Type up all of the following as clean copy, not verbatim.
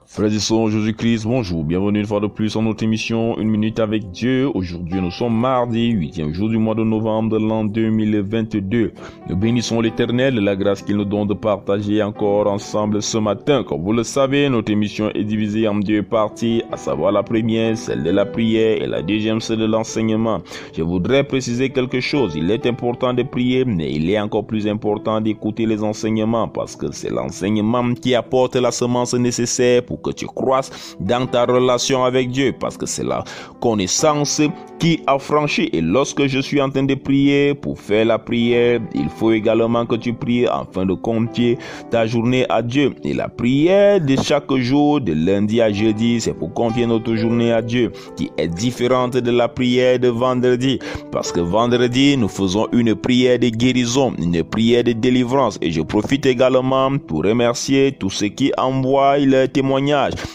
Frères et sœurs en Jésus-Christ, bonjour, bienvenue une fois de plus dans notre émission Une minute avec Dieu. Aujourd'hui nous sommes mardi, 8e jour du mois de novembre de l'an 2022. Nous bénissons l'Éternel de la grâce qu'il nous donne de partager encore ensemble ce matin. Comme vous le savez, notre émission est divisée en deux parties, à savoir la première, celle de la prière, et la deuxième, celle de l'enseignement. Je voudrais préciser quelque chose, il est important de prier, mais il est encore plus important d'écouter les enseignements, parce que c'est l'enseignement qui apporte la semence nécessaire pour que tu croisses dans ta relation avec Dieu, parce que c'est la connaissance qui affranchit. Et lorsque je suis en train de prier, pour faire la prière, il faut également que tu pries afin de confier ta journée à Dieu. Et la prière de chaque jour, de lundi à jeudi, c'est pour confier notre journée à Dieu, qui est différente de la prière de vendredi, parce que vendredi, nous faisons une prière de guérison, une prière de délivrance. Et je profite également pour remercier tous ceux qui envoient leurs témoignages.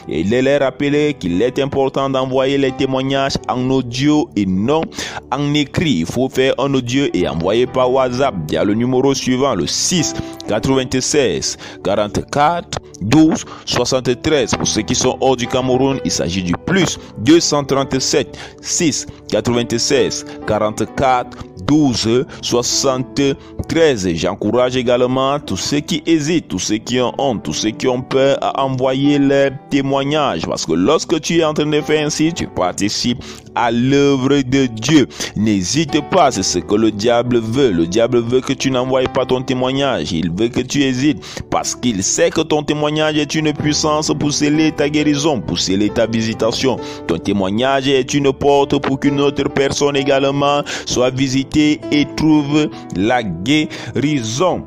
Et il est leur rappeler qu'il est important d'envoyer les témoignages en audio et non en écrit. Il faut faire un audio et envoyer par WhatsApp. Il y a le numéro suivant, le 6 96 44 12 73. Pour ceux qui sont hors du Cameroun, il s'agit du plus 237 6 96 44 12 73. J'encourage également tous ceux qui hésitent, tous ceux qui ont honte, tous ceux qui ont peur à envoyer leurs témoignages, parce que lorsque tu es en train de faire ainsi, tu participes à l'œuvre de Dieu. N'hésite pas, c'est ce que le diable veut. Le diable veut que tu n'envoies pas ton témoignage. Il veut que tu hésites, parce qu'il sait que ton témoignage est une puissance pour sceller ta guérison, pour sceller ta visitation. Ton témoignage est une porte pour qu'une autre personne également soit visitée et trouve la guérison.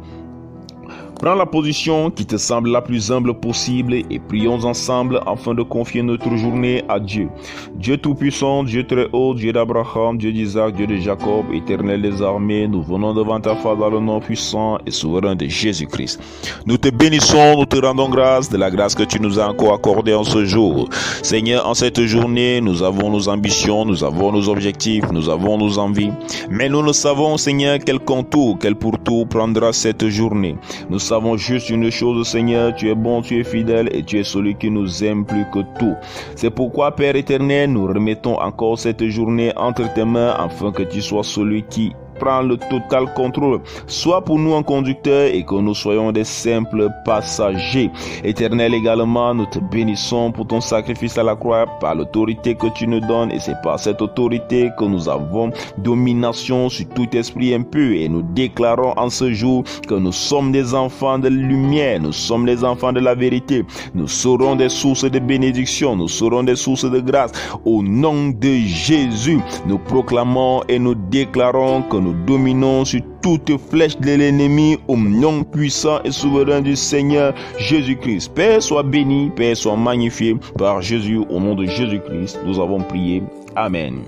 Prends la position qui te semble la plus humble possible et prions ensemble afin de confier notre journée à Dieu. Dieu Tout-Puissant, Dieu très haut, Dieu d'Abraham, Dieu d'Isaac, Dieu de Jacob, Éternel des armées, nous venons devant ta face dans le nom puissant et souverain de Jésus-Christ. Nous te bénissons, nous te rendons grâce de la grâce que tu nous as encore accordée en ce jour. Seigneur, en cette journée, nous avons nos ambitions, nous avons nos objectifs, nous avons nos envies. Mais nous ne savons, Seigneur, quel contour, quel pourtour prendra cette journée. Nous savons juste une chose, Seigneur, tu es bon, tu es fidèle et tu es celui qui nous aime plus que tout. C'est pourquoi, Père éternel, nous remettons encore cette journée entre tes mains afin que tu sois celui qui prend le total contrôle, soit pour nous un conducteur et que nous soyons des simples passagers. Éternel, également, nous te bénissons pour ton sacrifice à la croix, par l'autorité que tu nous donnes, et c'est par cette autorité que nous avons domination sur tout esprit impur, et nous déclarons en ce jour que nous sommes des enfants de lumière, nous sommes des enfants de la vérité, nous serons des sources de bénédiction, nous serons des sources de grâce. Au nom de Jésus, nous proclamons et nous déclarons que nous dominons sur toute flèche de l'ennemi au nom puissant et souverain du Seigneur Jésus-Christ. Père, sois béni, Père, sois magnifié par Jésus. Au nom de Jésus-Christ, nous avons prié. Amen.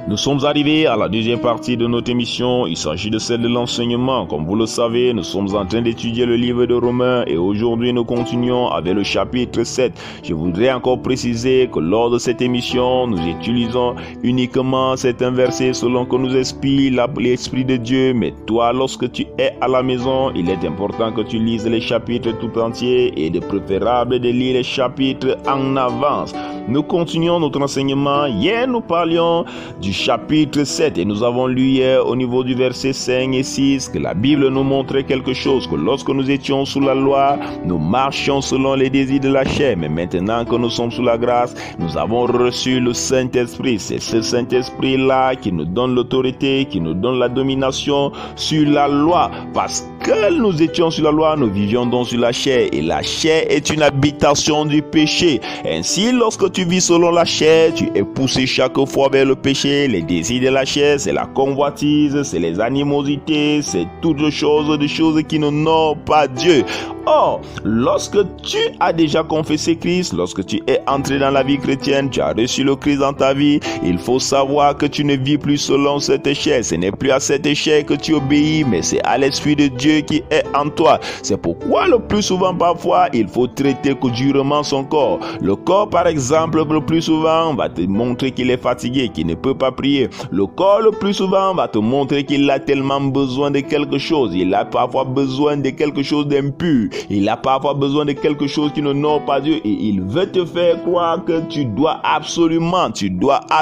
Nous sommes arrivés à la deuxième partie de notre émission. Il s'agit de celle de l'enseignement. Comme vous le savez, nous sommes en train d'étudier le livre de Romains et aujourd'hui nous continuons avec le chapitre 7. Je voudrais encore préciser que lors de cette émission, nous utilisons uniquement certains versets selon que nous explique l'Esprit de Dieu. Mais toi, lorsque tu es à la maison, il est important que tu lises les chapitres tout entiers et de préférable de lire les chapitres en avance. Nous continuons notre enseignement. Hier, nous parlions du chapitre 7 et nous avons lu hier au niveau du verset 5 et 6 que la Bible nous montrait quelque chose, que lorsque nous étions sous la loi, nous marchions selon les désirs de la chair, mais maintenant que nous sommes sous la grâce, nous avons reçu le Saint-Esprit. C'est ce Saint-Esprit-là qui nous donne l'autorité, qui nous donne la domination sur la loi, parce que nous étions sur la loi, nous vivions donc sur la chair, et la chair est une habitation du péché. Ainsi, lorsque tu vis selon la chair, tu es poussé chaque fois vers le péché. Les désirs de la chair, c'est la convoitise, c'est les animosités, c'est toutes des choses qui n'honorent pas Dieu. Or, lorsque tu as déjà confessé Christ, lorsque tu es entré dans la vie chrétienne, tu as reçu le Christ dans ta vie, il faut savoir que tu ne vis plus selon cette chair. Ce n'est plus à cette chair que tu obéis, mais c'est à l'Esprit de Dieu qui est en toi. C'est pourquoi le plus souvent, parfois, il faut traiter durement son corps. Le corps, par exemple, le plus souvent, va te montrer qu'il est fatigué, qu'il ne peut pas prier. Le corps, le plus souvent, va te montrer qu'il a tellement besoin de quelque chose. Il a parfois besoin de quelque chose d'impur. Il a parfois besoin de quelque chose qui n'honore pas Dieu et il veut te faire croire que tu dois à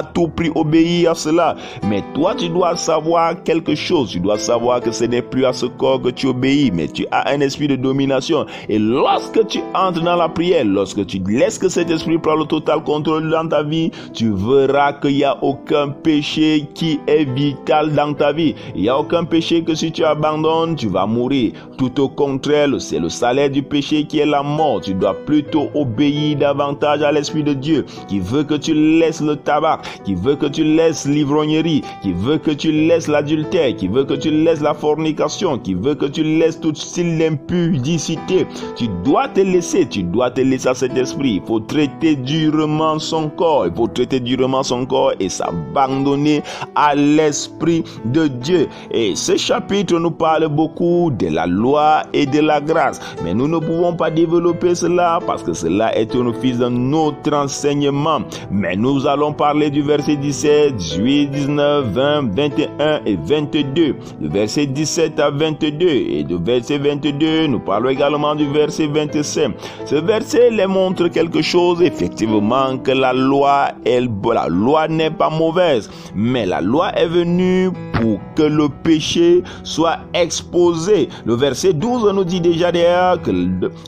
tout prix obéir à cela. Mais toi, tu dois savoir quelque chose. Tu dois savoir que ce n'est plus à ce corps que tu obéis, mais tu as un esprit de domination. Et lorsque tu entres dans la prière, lorsque tu laisses que cet esprit prenne le total contrôle dans ta vie, tu verras qu'il n'y a aucun péché qui est vital dans ta vie. Il n'y a aucun péché que si tu abandonnes, tu vas mourir. Tout au contraire, c'est le salaire du péché qui est la mort. Tu dois plutôt obéir davantage à l'Esprit de Dieu qui veut que tu laisses le tabac, qui veut que tu laisses l'ivrognerie, qui veut que tu laisses l'adultère, qui veut que tu laisses la fornication, qui veut que tu laisses tout style d'impudicité. Tu dois te laisser à cet esprit. Il faut traiter durement son corps. Et s'abandonner à l'Esprit de Dieu. Et ce chapitre nous parle beaucoup de la loi et de la grâce. Mais nous ne pouvons pas développer cela parce que cela est un office de notre enseignement. Mais nous allons parler du verset 17, 18, 19, 20, 21 et 22. Le verset 17 à 22 et du verset 22, nous parlons également du verset 25. Ce verset les montre quelque chose, effectivement, que la loi n'est pas mauvaise, mais la loi est venue pour que le péché soit exposé. Le verset 12 nous dit déjà derrière que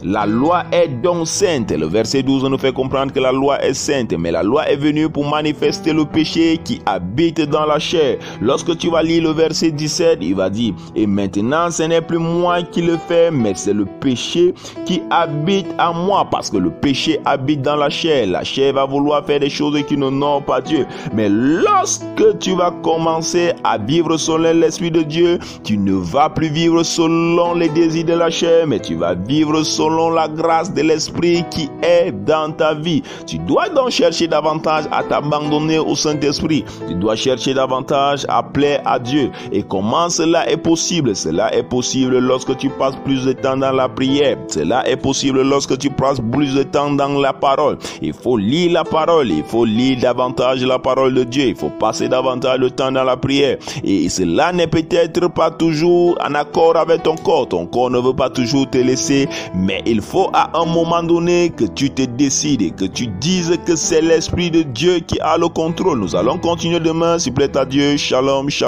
la loi est donc sainte. Le verset 12 nous fait comprendre que la loi est sainte, mais la loi est venue pour manifester le péché qui habite dans la chair. Lorsque tu vas lire le verset 17, il va dire: et maintenant ce n'est plus moi qui le fais, mais c'est le péché qui habite en moi, parce que le péché habite dans la chair. La chair va vouloir faire des choses qui n'honorent pas Dieu. Mais lorsque tu vas commencer à vivre selon l'Esprit de Dieu, tu ne vas plus vivre selon les désirs de la chair, mais tu vas vivre selon la grâce de l'Esprit qui est dans ta vie. Tu dois donc chercher davantage à t'abandonner au Saint-Esprit. Tu dois chercher davantage à plaire à Dieu. Et comment cela est possible? Cela est possible lorsque tu passes plus de temps dans la prière. Cela est possible lorsque tu passes plus de temps dans la parole. Il faut lire la parole. Il faut lire davantage la parole de Dieu. Il faut passer davantage de temps dans la prière. Et cela n'est peut-être pas toujours en accord avec ton corps. Ton corps ne veut pas toujours te laisser. Mais il faut à un moment donné que tu te décides et que tu dises que c'est l'Esprit de Dieu qui a le contrôle. Nous allons continuer demain, s'il plaît à Dieu. Shalom, shalom.